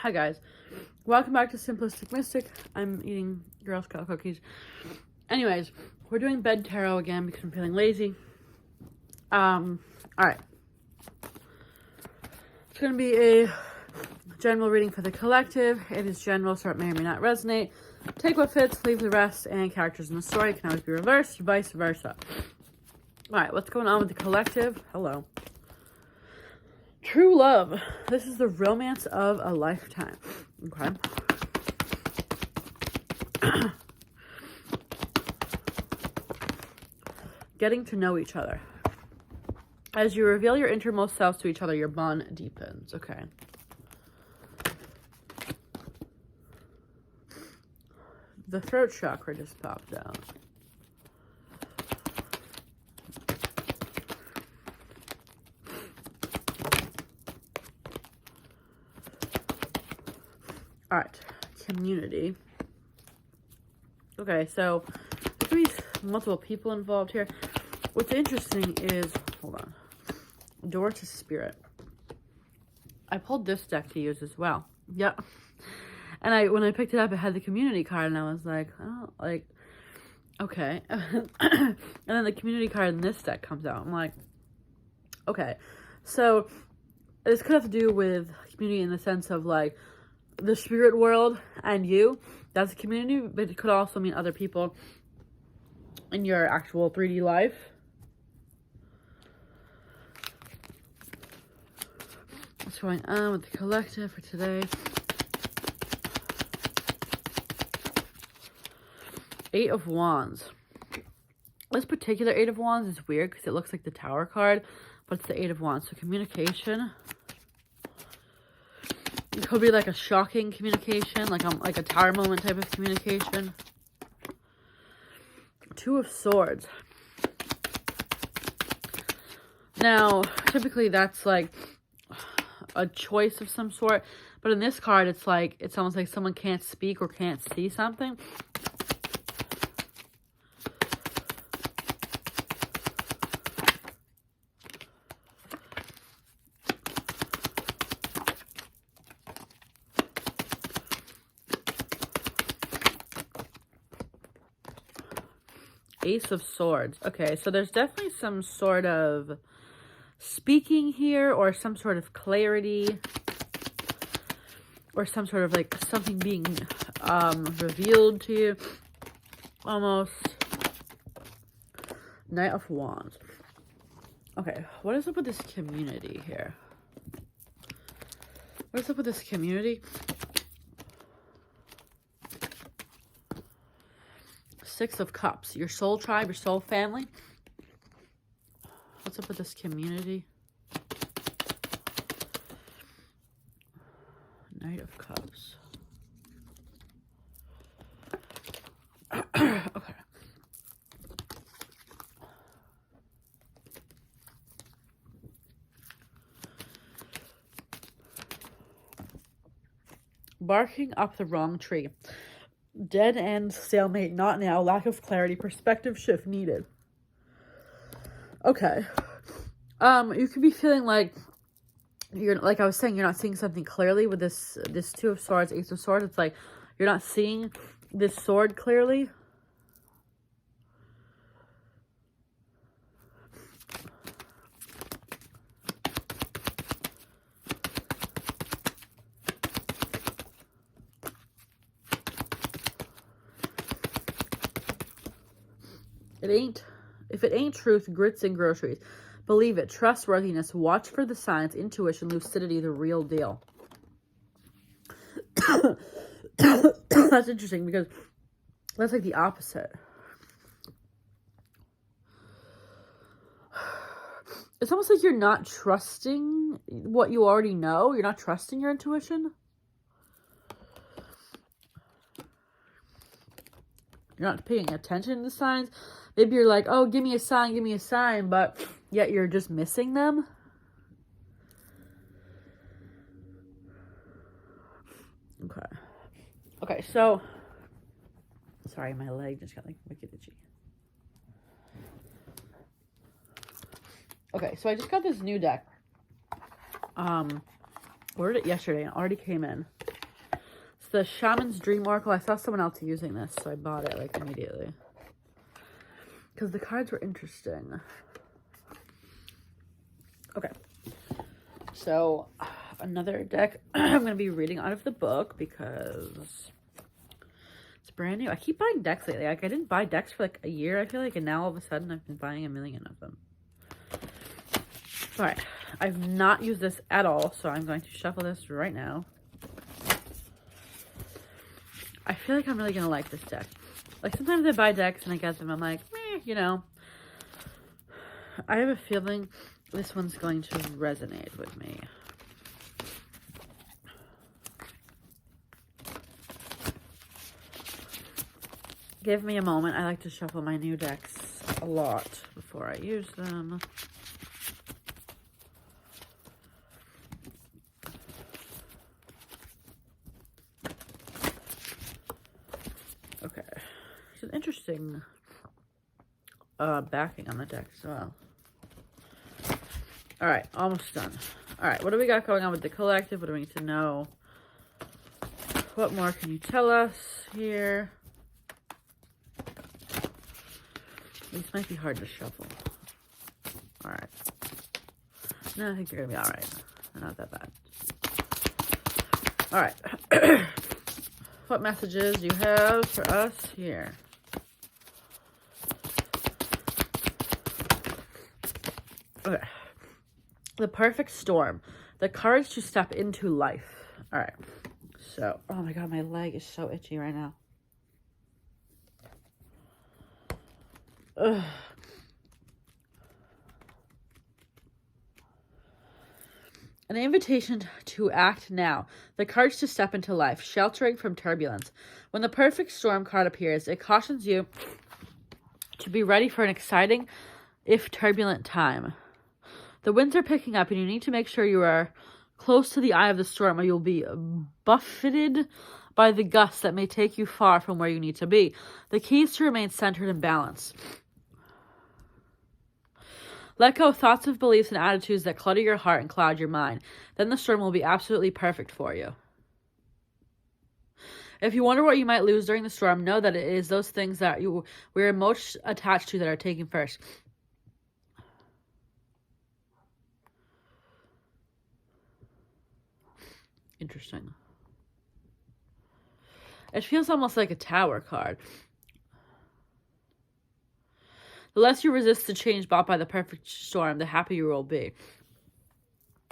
Hi guys, welcome back to Simplistic Mystic. I'm eating Girl Scout cookies. Anyways, we're doing bed tarot again because I'm feeling lazy. Alright. It's going to be a general reading for the collective. It is general, so it may or may not resonate. Take what fits, leave the rest, and characters in the story can always be reversed, vice versa. Alright, what's going on with the collective? Hello. True love. This is the romance of a lifetime. Okay. Getting to know each other. As you reveal your innermost selves to each other, your bond deepens. Okay. The throat chakra just popped out. All right, community. Okay, so there's multiple people involved here. What's interesting is, hold on, door to spirit. I pulled this deck to use as well. Yep. And when I picked it up, it had the community card, and I was like, oh, like, okay. And then the community card in this deck comes out. I'm like, okay. So this could have to do with community in the sense of like the spirit world and you. That's a community, but it could also mean other people in your actual 3D life. What's going on with the collective for today? Eight of Wands. This particular Eight of Wands is weird because it looks like the Tower card, but it's the Eight of Wands. So communication. It could be like a shocking communication, like a Tower moment type of communication. Two of Swords. Now, typically that's like a choice of some sort, but in this card, it's like, it's almost like someone can't speak or can't see something. Ace of Swords. Okay, so there's definitely some sort of speaking here, or some sort of clarity, or some sort of like something being revealed to you, almost. Knight of Wands. Okay, what is up with this community here? What is up with this community? Six of Cups. Your soul tribe, your soul family. What's up with this community? Knight of Cups. Okay. Barking up the wrong tree. Dead end, stalemate, not now, lack of clarity, perspective shift needed. Okay. You could be feeling like you're, like I was saying, you're not seeing something clearly with this Two of Swords, Ace of Swords. It's like you're not seeing this sword clearly. If it ain't truth, grits and groceries. Believe it. Trustworthiness. Watch for the signs. Intuition. Lucidity. The real deal. That's interesting because that's like the opposite. It's almost like you're not trusting what you already know. You're not trusting your intuition. You're not paying attention to the signs. Maybe you're like, oh, give me a sign, but yet you're just missing them. Okay. Okay, so, sorry, my leg just got like wicked itchy. Okay, so I just got this new deck. Ordered it yesterday and it already came in. It's the Shaman's Dream Oracle. I saw someone else using this, so I bought it like immediately. Because the cards were interesting. Okay. So, another deck I'm going to be reading out of the book because it's brand new. I keep buying decks lately. Like, I didn't buy decks for like a year, I feel like, and now all of a sudden I've been buying a million of them. Alright. I've not used this at all, so I'm going to shuffle this right now. I feel like I'm really going to like this deck. Like, sometimes I buy decks and I get them, I'm like, meh, you know. I have a feeling this one's going to resonate with me. Give me a moment. I like to shuffle my new decks a lot before I use them. Okay. It's an interesting backing on the deck as well. All right, almost done. All right, what do we got going on with the collective? What do we need to know? What more can you tell us here? These might be hard to shuffle. All right. No, I think you're gonna be all right. They're not that bad. All right. What messages do you have for us here? Okay. The perfect storm. The courage to step into life. All right. So, oh my God, my leg is so itchy right now. Ugh. An invitation to act now. The courage to step into life. Sheltering from turbulence. When the perfect storm card appears, it cautions you to be ready for an exciting, if turbulent time. The winds are picking up and you need to make sure you are close to the eye of the storm or you'll be buffeted by the gusts that may take you far from where you need to be. The key is to remain centered and balanced. Let go of thoughts of beliefs and attitudes that clutter your heart and cloud your mind. Then the storm will be absolutely perfect for you. If you wonder what you might lose during the storm, know that it is those things that we're most attached to that are taken first. Interesting. It feels almost like a tower card. The less you resist the change brought by the perfect storm, the happier you will be.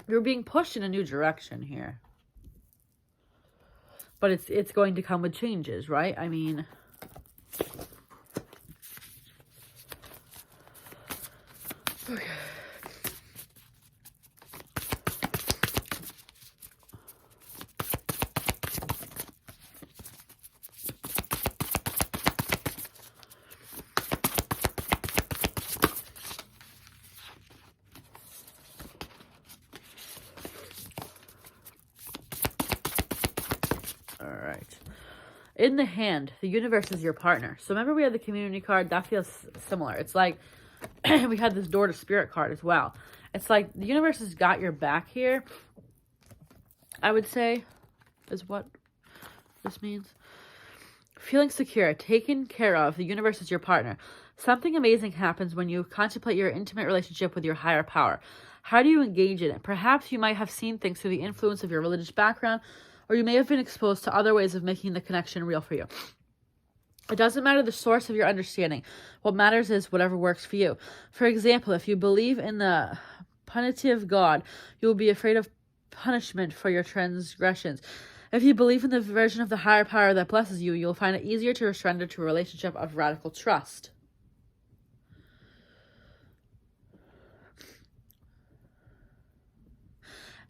You're being pushed in a new direction here. But it's going to come with changes, right? I mean, okay. In the hand, the universe is your partner. So remember we had the community card? That feels similar. It's like we had this door to spirit card as well. It's like the universe has got your back here, I would say, is what this means. Feeling secure, taken care of, the universe is your partner. Something amazing happens when you contemplate your intimate relationship with your higher power. How do you engage in it? Perhaps you might have seen things through the influence of your religious background, or you may have been exposed to other ways of making the connection real for you. It doesn't matter the source of your understanding. What matters is whatever works for you. For example, if you believe in the punitive God, you will be afraid of punishment for your transgressions. If you believe in the version of the higher power that blesses you, you'll find it easier to surrender to a relationship of radical trust.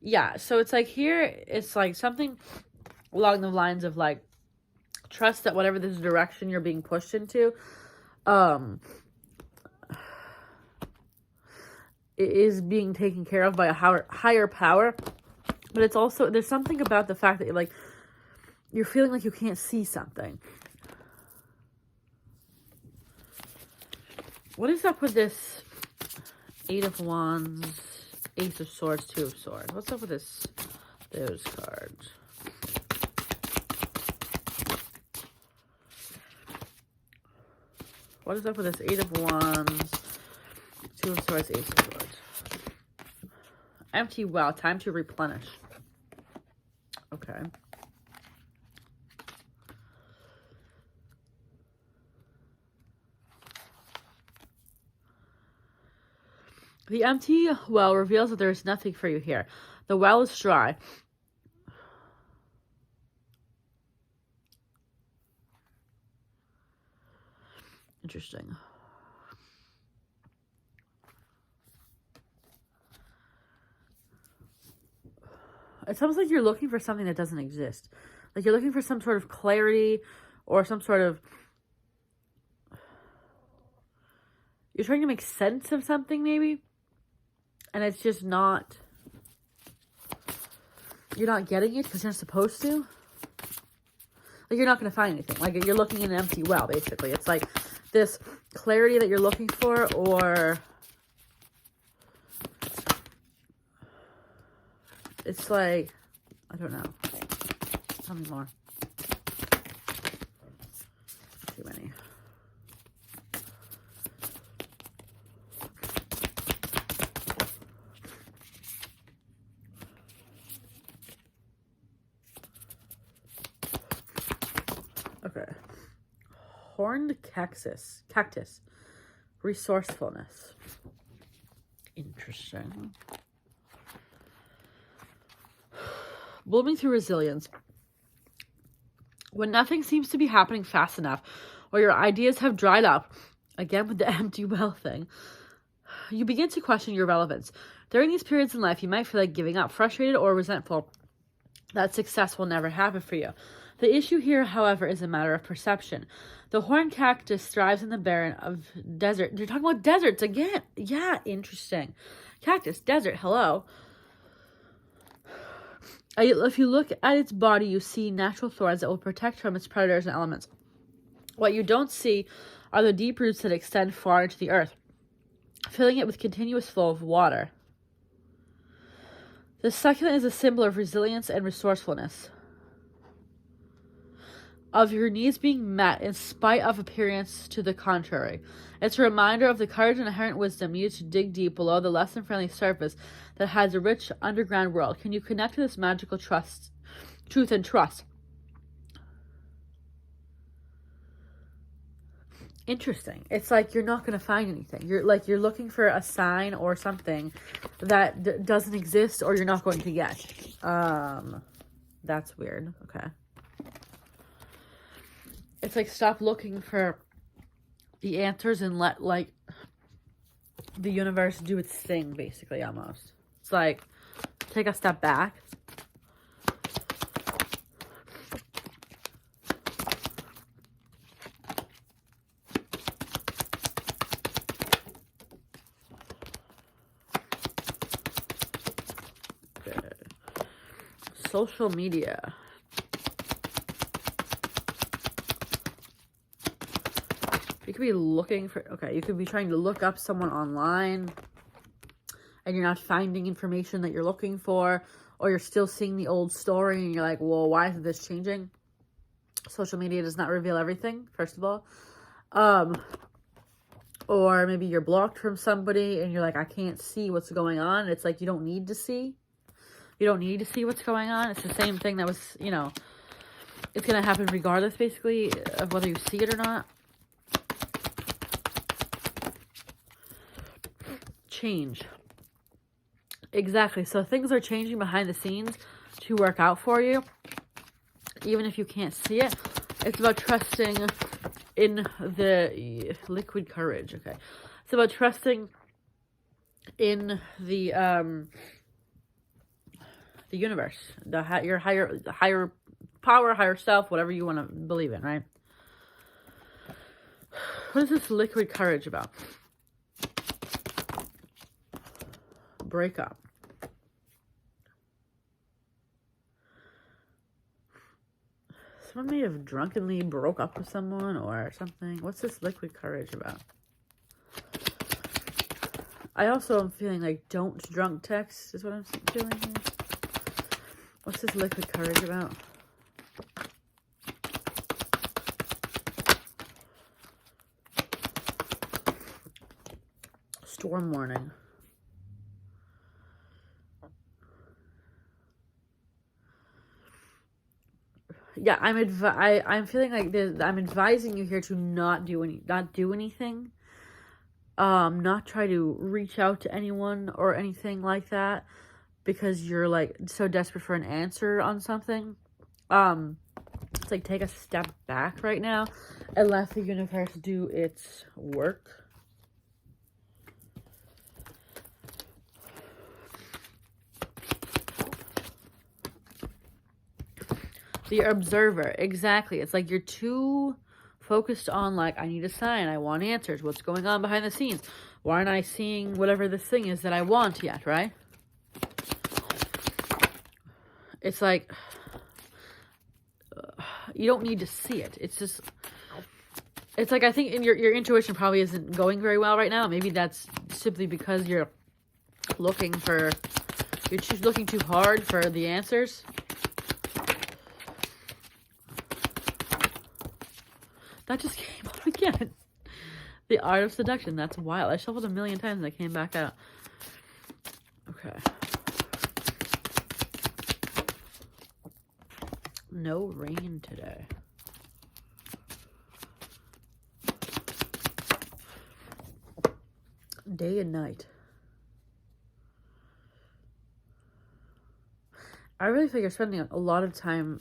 Yeah, so it's like here, it's like something along the lines of like, trust that whatever this direction you're being pushed into, is being taken care of by a higher power. But it's also, there's something about the fact that you're like, you're feeling like you can't see something. What is up with this Eight of Wands, Ace of Swords, Two of Swords? What's up with this those cards. What is up with this 8 of Wands, 2 of Swords, Ace of Swords? Empty well, time to replenish. Okay. The empty well reveals that there is nothing for you here. The well is dry. Interesting. It's almost like you're looking for something that doesn't exist. Like you're looking for some sort of clarity or some sort of... You're trying to make sense of something maybe. And it's just not... You're not getting it because you're not supposed to. Like you're not going to find anything. Like you're looking in an empty well, basically. It's like this clarity that you're looking for, or... It's like... I don't know. Tell me more. Too many. Okay. Horned cactus. Resourcefulness. Interesting. Blooming through resilience. When nothing seems to be happening fast enough, or your ideas have dried up, again with the empty well thing, you begin to question your relevance. During these periods in life, you might feel like giving up, frustrated or resentful that success will never happen for you. The issue here, however, is a matter of perception. The horned cactus thrives in the barren of desert. You're talking about deserts again. Yeah, interesting. Cactus, desert, hello. If you look at its body, you see natural thorns that will protect from its predators and elements. What you don't see are the deep roots that extend far into the earth, filling it with continuous flow of water. The succulent is a symbol of resilience and resourcefulness, of your needs being met in spite of appearance to the contrary. It's a reminder of the courage and inherent wisdom used to dig deep below the less than friendly surface that has a rich underground world. Can you connect to this magical truth and trust? Interesting. It's like you're not going to find anything. You're looking for a sign or something that doesn't exist, or you're not going to get. That's weird. Okay. It's like stop looking for the answers and let like the universe do its thing, basically, almost. It's like take a step back. Okay. Social media. You could be looking for, okay, you could be trying to look up someone online and you're not finding information that you're looking for, or you're still seeing the old story and you're like, well, why isn't this changing? Social media does not reveal everything, first of all. Or maybe you're blocked from somebody and you're like, I can't see what's going on. It's like, you don't need to see. You don't need to see what's going on. It's the same thing that was, you know, it's going to happen regardless, basically, of whether you see it or not. Change. Exactly. So things are changing behind the scenes to work out for you. Even if you can't see it. It's about trusting in the liquid courage. Okay. It's about trusting in the universe, your higher power, higher self, whatever you want to believe in, right? What is this liquid courage about? Breakup. Someone may have drunkenly broke up with someone or something. What's this liquid courage about? I also am feeling like don't drunk text is what I'm feeling here. What's this liquid courage about? Storm warning. Yeah, I'm feeling like I'm advising you here to not do anything. Not try to reach out to anyone or anything like that because you're like so desperate for an answer on something. It's like take a step back right now and let the universe do its work. The observer, exactly. It's like you're too focused on like, I need a sign, I want answers, what's going on behind the scenes, why aren't I seeing whatever this thing is that I want yet, right? It's like, you don't need to see it. It's just, it's like, I think your intuition probably isn't going very well right now. Maybe that's simply because you're looking too hard for the answers. That just came up again. The art of seduction. That's wild. I shuffled a million times and I came back out. Okay. No rain today. Day and night. I really think you're spending a lot of time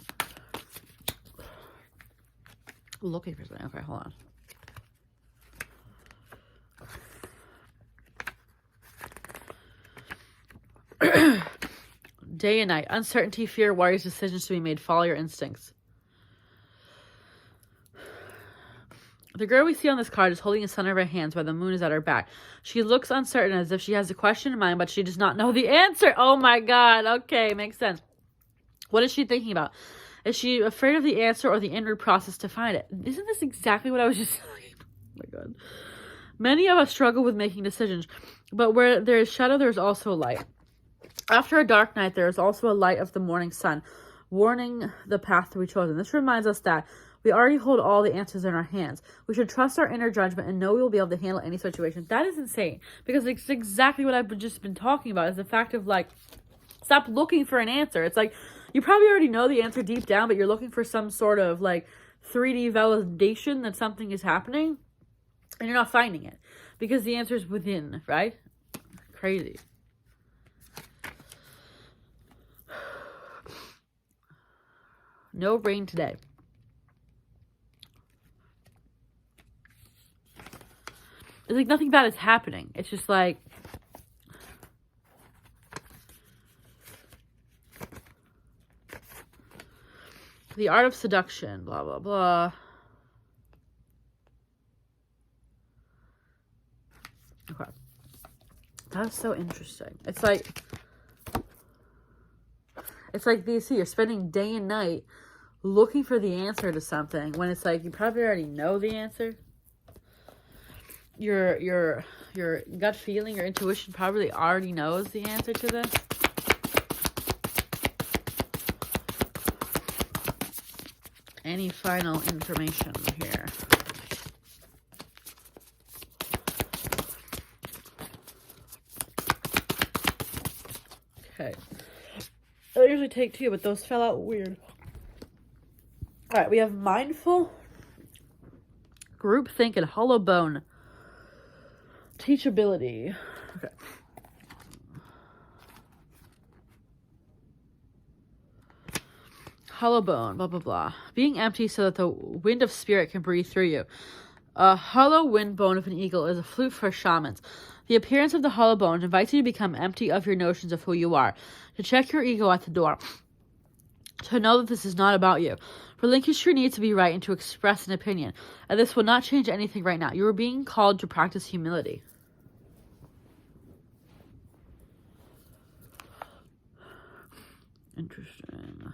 looking for something. Okay, hold on. Day and night. Uncertainty, fear, worries, decisions to be made. Follow your instincts. The girl we see on this card is holding the sun in her hands while the moon is at her back. She looks uncertain as if she has a question in mind, but she does not know the answer. Oh my God. Okay, makes sense. What is she thinking about? Is she afraid of the answer or the inward process to find it? Isn't this exactly what I was just saying? Oh my God. Many of us struggle with making decisions, but where there is shadow, there is also light. After a dark night, there is also a light of the morning sun, warning the path to be chosen. This reminds us that we already hold all the answers in our hands. We should trust our inner judgment and know we will be able to handle any situation. That is insane, because it's exactly what I've just been talking about, is the fact of like, stop looking for an answer. It's like, you probably already know the answer deep down, but you're looking for some sort of like 3D validation that something is happening, and you're not finding it because the answer is within, right? Crazy. No rain today. It's like nothing bad is happening. It's just like, the art of seduction, blah, blah, blah. Okay. That's so interesting. It's like these, you're spending day and night looking for the answer to something when it's like you probably already know the answer. Your gut feeling, your intuition probably already knows the answer to this. Any final information here? Okay. I usually take two, but those fell out weird. Alright, we have mindful, groupthink, and hollow bone. Teachability. Okay. Hollow bone, blah, blah, blah. Being empty so that the wind of spirit can breathe through you. A hollow wind bone of an eagle is a flute for shamans. The appearance of the hollow bone invites you to become empty of your notions of who you are. To check your ego at the door. To know that this is not about you. Relinquish your need to be right and to express an opinion. And this will not change anything right now. You are being called to practice humility. Interesting.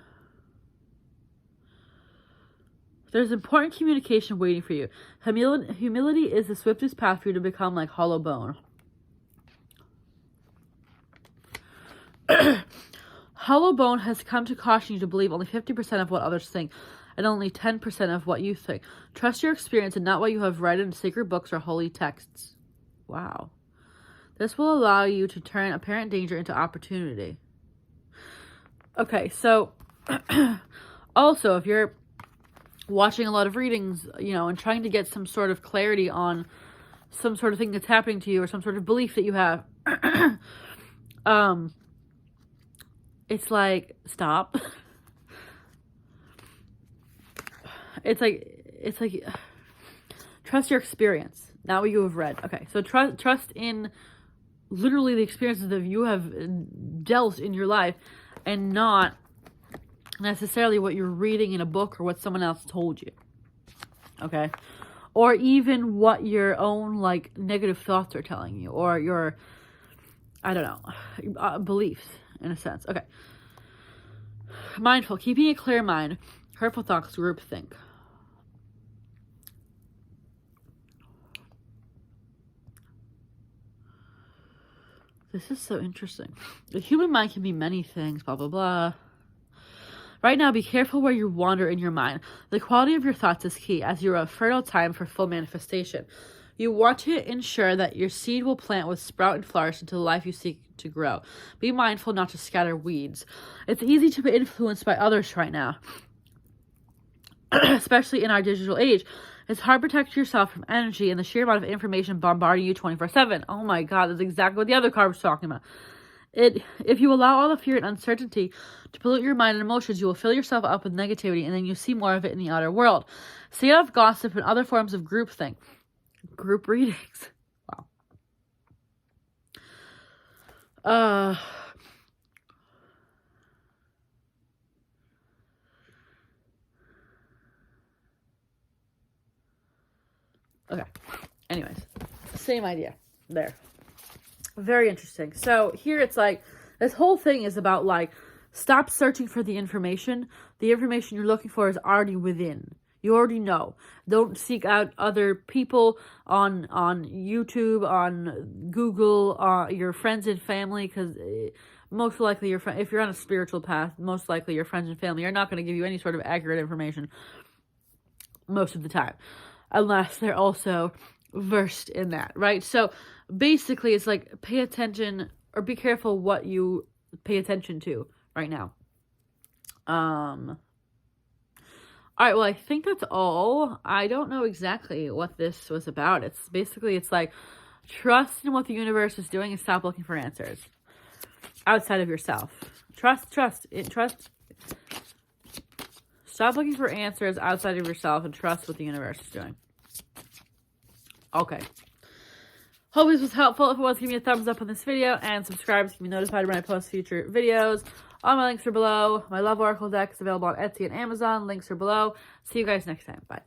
There's important communication waiting for you. Humility is the swiftest path for you to become like hollow bone. Hollow bone has come to caution you to believe only 50% of what others think and only 10% of what you think. Trust your experience and not what you have read in sacred books or holy texts. Wow. This will allow you to turn apparent danger into opportunity. Okay, so also if you're watching a lot of readings, you know, and trying to get some sort of clarity on some sort of thing that's happening to you or some sort of belief that you have, it's like, stop. It's like, trust your experience, not what you have read. Okay, so trust in literally the experiences that you have dealt in your life and not necessarily what you're reading in a book or what someone else told you. Okay? Or even what your own, like, negative thoughts are telling you, or your, I don't know, beliefs, in a sense. Okay. Mindful. Keeping a clear mind. Hurtful thoughts, groupthink. This is so interesting. The human mind can be many things, blah, blah, blah. Right now, be careful where you wander in your mind. The quality of your thoughts is key, as you're a fertile time for full manifestation. You want to ensure that your seed will plant with sprout and flourish into the life you seek to grow. Be mindful not to scatter weeds. It's easy to be influenced by others right now, especially in our digital age. It's hard to protect yourself from energy and the sheer amount of information bombarding you 24/7. Oh my God, that's exactly what the other card was talking about. If you allow all the fear and uncertainty to pollute your mind and emotions, you will fill yourself up with negativity, and then you see more of it in the outer world. Stay out of gossip and other forms of groupthink. Group readings. Wow. Okay. Anyways, same idea there. Very interesting. So here it's like, this whole thing is about, like, stop searching for the information. The information you're looking for is already within. You already know. Don't seek out other people on YouTube, on Google, your friends and family, because most likely if you're on a spiritual path, most likely your friends and family are not going to give you any sort of accurate information most of the time, unless they're also versed in that, right? So basically it's like, pay attention, or be careful what you pay attention to right now. All right, well, I think that's all. I don't know exactly what this was about. It's basically, it's like, trust in what the universe is doing and stop looking for answers outside of yourself. Trust. Stop looking for answers outside of yourself and trust what the universe is doing. Okay. Hope this was helpful. If it was, give me a thumbs up on this video and subscribe to be notified when I post future videos. All my links are below. My Love Oracle deck is available on Etsy and Amazon. Links are below. See you guys next time. Bye.